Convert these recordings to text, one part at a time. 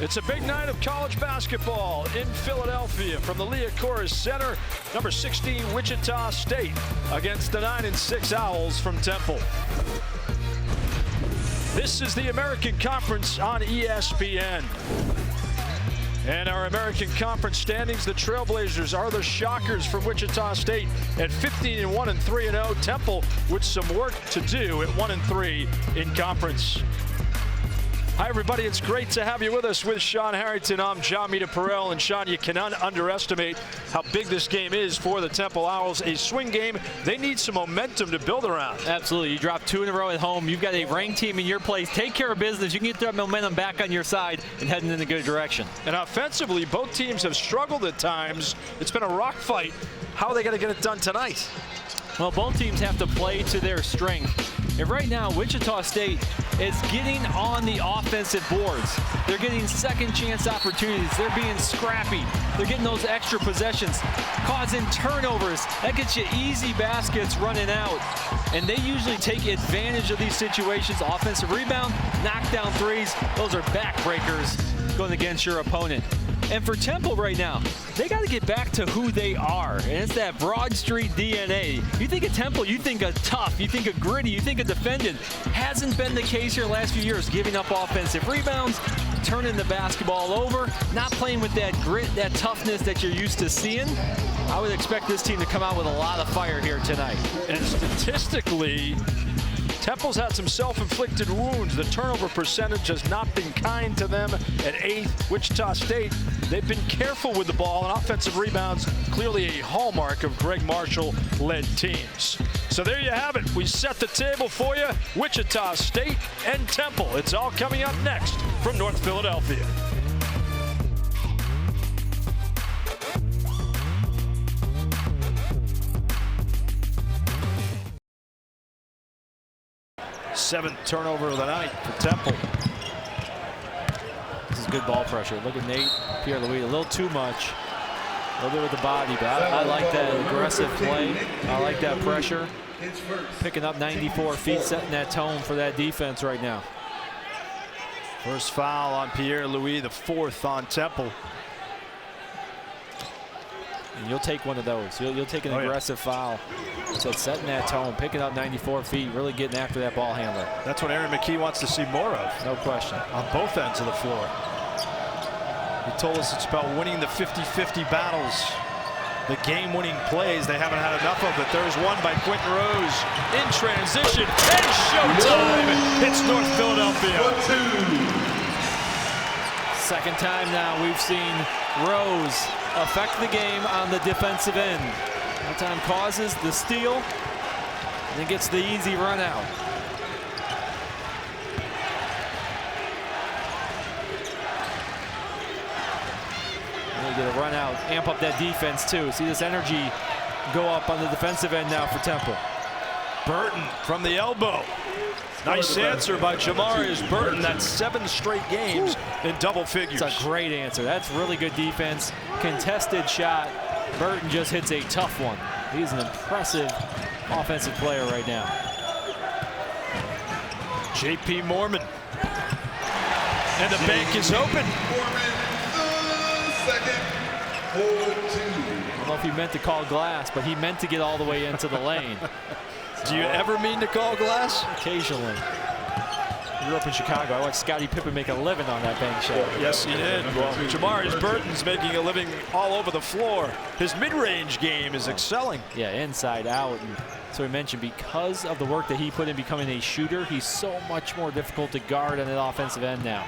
It's a big night of college basketball in Philadelphia from the Liacouras Center. Number 16, Wichita State against the 9-6 Owls from Temple. This is the American Conference on ESPN. And our American Conference standings, the Trailblazers are the Shockers from Wichita State at 15-1 and 3-0. Temple with some work to do at 1-3 in conference. Hi, everybody. It's great to have you with us with Sean Harrington. I'm John Meterparel. And, Sean, you cannot underestimate how big this game is for the Temple Owls. A swing game. They need some momentum to build around. Absolutely. You drop 2 in a row at home. You've got a ranked team in your place. Take care of business. You can get that momentum back on your side and heading in a good direction. And offensively, both teams have struggled at times. It's been a rock fight. How are they going to get it done tonight? Well, both teams have to play to their strength. And right now, Wichita State is getting on the offensive boards. They're getting second chance opportunities. They're being scrappy. They're getting those extra possessions, causing turnovers. That gets you easy baskets running out. And they usually take advantage of these situations. Offensive rebound, knockdown threes. Those are backbreakers going against your opponent. And for Temple right now, they got to get back to who they are. And it's that Broad Street DNA. You think of Temple, you think of tough, you think of gritty, you think of defended. Hasn't been the case here the last few years, giving up offensive rebounds, turning the basketball over, not playing with that grit, that toughness that you're used to seeing. I would expect this team to come out with a lot of fire here tonight. And statistically, Temple's had some self-inflicted wounds. The turnover percentage has not been kind to them at 8th. Wichita State, they've been careful with the ball, and offensive rebounds clearly a hallmark of Greg Marshall-led teams. So there you have it. We set the table for you. Wichita State and Temple. It's all coming up next from North Philadelphia. Seventh turnover of the night for Temple. This is good ball pressure. Look at Nate Pierre-Louis, a little too much. A little bit with the body, but I like that aggressive play. I like that pressure. Picking up 94 feet, setting that tone for that defense right now. First foul on Pierre-Louis, the 4th on Temple. And you'll take one of those. You'll take an aggressive foul. So setting that tone, picking up 94 feet, really getting after that ball handler. That's what Aaron McKee wants to see more of. No question. On both ends of the floor. He told us it's about winning the 50-50 battles. The game-winning plays, they haven't had enough of it. There's one by Quentin Rose in transition, and showtime. It's North Philadelphia. Second time now we've seen Rose affect the game on the defensive end. That time causes the steal and then gets the easy run out. They get a run out, amp up that defense too. See this energy go up on the defensive end now for Temple. Burton from the elbow. Nice answer by Jamarius Burton. That's 7 straight games in double figures. That's a great answer. That's really good defense. Contested shot. Burton just hits a tough one. He's an impressive offensive player right now. J.P. Mormon. And the bank is open. I don't know if he meant to call glass, but he meant to get all the way into the lane. Do you ever mean to call glass? Occasionally. I grew up in Chicago. I watched Scottie Pippen make a living on that bank shot. Yes, he did. Well, Jamarius Burton's making a living all over the floor. His mid-range game is excelling. Yeah, inside out. And so we mentioned because of the work that he put in becoming a shooter, he's so much more difficult to guard on that offensive end now.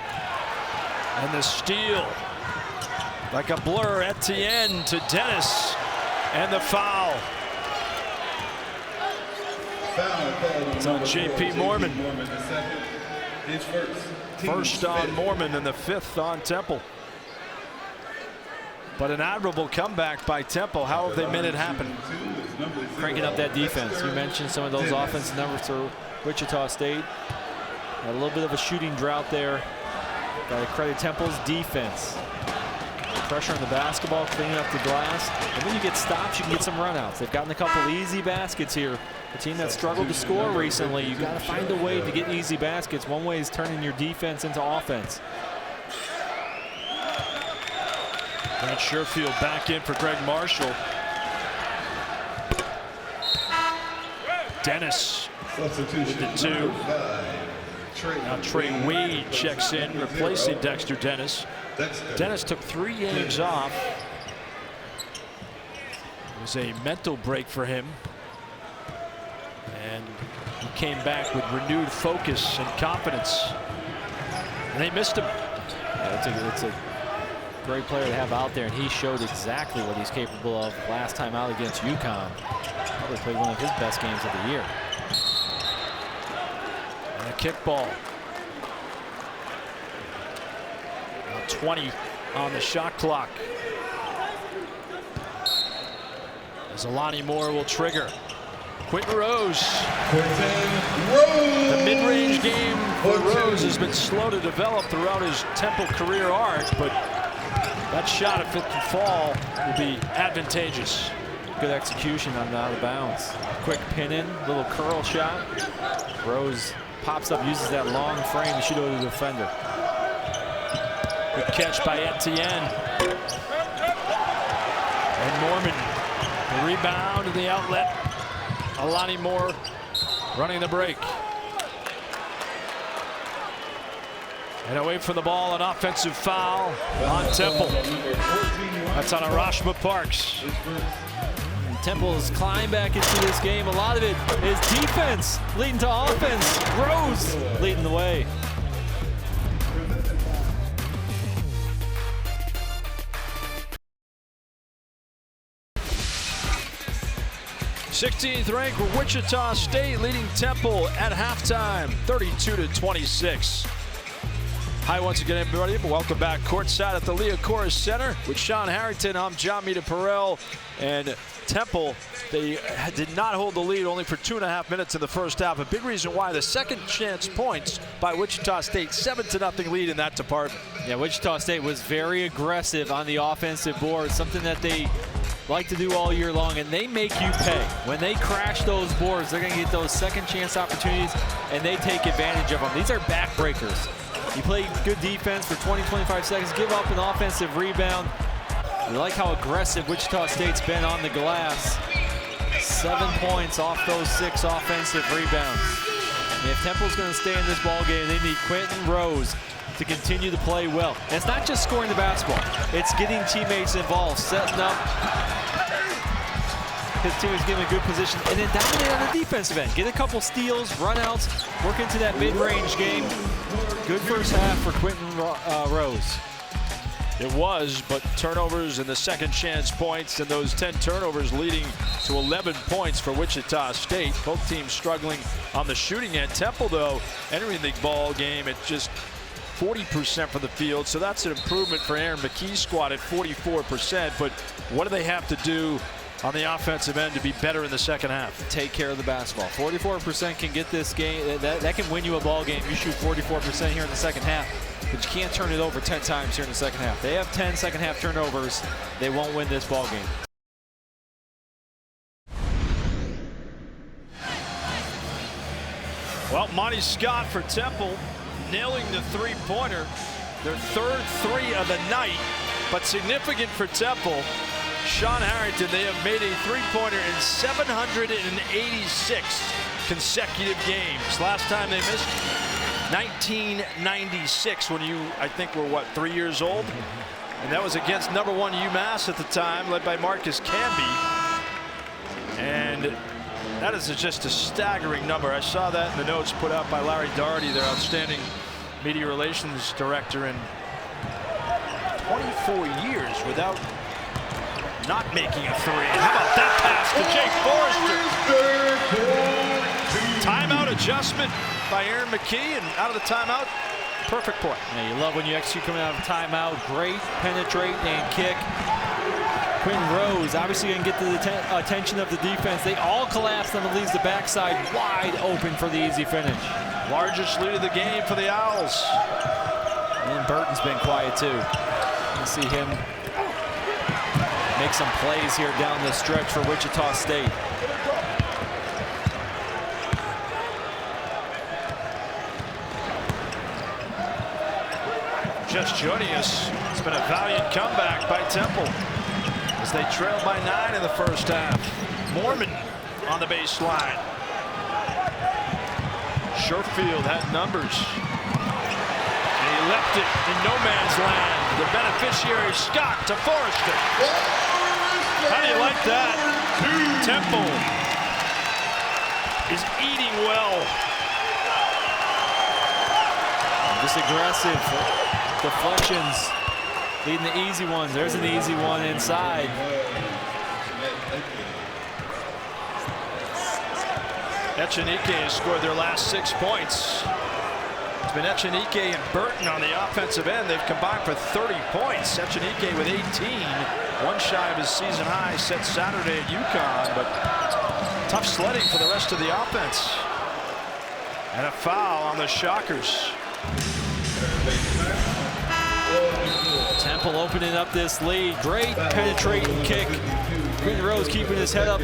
And the steal. Like a blur, Etienne to Dennis. And the foul. It's on J.P. Mormon. First on Mormon and the 5th on Temple. But an admirable comeback by Temple. How have they made it happen? Cranking up that defense. You mentioned some of those offensive numbers for Wichita State. A little bit of a shooting drought there. Got to credit Temple's defense. Pressure on the basketball, cleaning up the glass. And when you get stops, you can get some runouts. They've gotten a couple easy baskets here. A team that struggled to score recently, you got to find a way to get easy baskets. One way is turning your defense into offense. Grant Sherfield back in for Greg Marshall. Dennis with the 2. Now Trey Wade checks in, replacing Dexter Dennis. Dennis took 3 games off. It was a mental break for him. And he came back with renewed focus and confidence. And they missed him. Yeah, it's a great player to have out there, and he showed exactly what he's capable of last time out against UConn. Probably played one of his best games of the year. And a kick ball. 20 on the shot clock. As Alani Moore will trigger. Quentin Rose. The mid-range game for Rose has been slow to develop throughout his Temple career arc, but that shot, if it can fall, will be advantageous. Good execution on the out of bounds. Quick pin in, little curl shot. Rose pops up, uses that long frame to shoot over the defender. Good catch by Etienne. And Mormon, the rebound and the outlet. Alani Moore running the break. And away from the ball, an offensive foul on Temple. That's on Arashma Parks. Temple has climbed back into this game. A lot of it is defense leading to offense. Rose leading the way. '16th ranked Wichita State leading Temple at halftime, 32-26. Hi once again, everybody. Welcome back courtside at the Liacouras Center with Sean Harrington. I'm John Meterparel. And Temple, they did not hold the lead only for 2.5 minutes in the first half. A big reason why the second chance points by Wichita State, 7-0 lead in that department. Yeah, Wichita State was very aggressive on the offensive board, something that they like to do all year long, and they make you pay. When they crash those boards, they're going to get those second chance opportunities, and they take advantage of them. These are backbreakers. You play good defense for 20-25 seconds, give up an offensive rebound. You like how aggressive Wichita State's been on the glass. 7 points off those 6 offensive rebounds. And if Temple's going to stay in this ball game, they need Quentin Rose to continue to play well. And it's not just scoring the basketball. It's getting teammates involved, setting up his teammates, giving a good position, and then dominate on the defensive end. Get a couple steals, runouts, work into that mid-range game. Good first half for Quentin Rose. It was, but turnovers and the second chance points, and those 10 turnovers leading to 11 points for Wichita State. Both teams struggling on the shooting end. Temple, though, entering the ball game at just 40% from the field, so that's an improvement for Aaron McKee's squad at 44%. But what do they have to do on the offensive end to be better in the second half? Take care of the basketball. 44% can get this game. That can win you a ball game. You shoot 44% here in the second half, but you can't turn it over 10 times here in the second half. They have 10 second half turnovers. They won't win this ball game. Well, Monty Scott for Temple, nailing the three-pointer. Their third 3 of the night, but significant for Temple. Sean Harrington, they have made a three-pointer in 786 consecutive games. Last time they missed, 1996, when you, I think, were, what, 3 years old? And that was against #1 UMass at the time, led by Marcus Camby. And that is just a staggering number. I saw that in the notes put out by Larry Doherty, their outstanding media relations director, in 24 years without not making a three. And how about that pass to Jake Forrester? Timeout adjustment by Aaron McKee, and out of the timeout, perfect play. Yeah, you love when you execute coming out of timeout. Great penetrate and kick. Quentin Rose obviously going to get to the attention of the defense. They all collapse, and it leaves the backside wide open for the easy finish. Largest lead of the game for the Owls. And Burton's been quiet too. You see him make some plays here down the stretch for Wichita State. just joining us, it's been a valiant comeback by Temple as they trailed by 9 in the first half. Mormon on the baseline. Sherfield had numbers. And he left it in no man's land. The beneficiary, Scott, to Forrester. How do you like that? Temple is eating well. Just aggressive deflections, leading the easy ones. There's an easy one inside. Echenike has scored their last 6 points. It's been Echenike and Burton on the offensive end. They've combined for 30 points. Echenike with 18, one shy of his season high set Saturday at UConn, but tough sledding for the rest of the offense. And a foul on the Shockers. Temple opening up this lead. Great penetrating kick. Quentin Rose keeping his head up.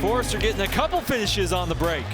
Forrester getting a couple finishes on the break.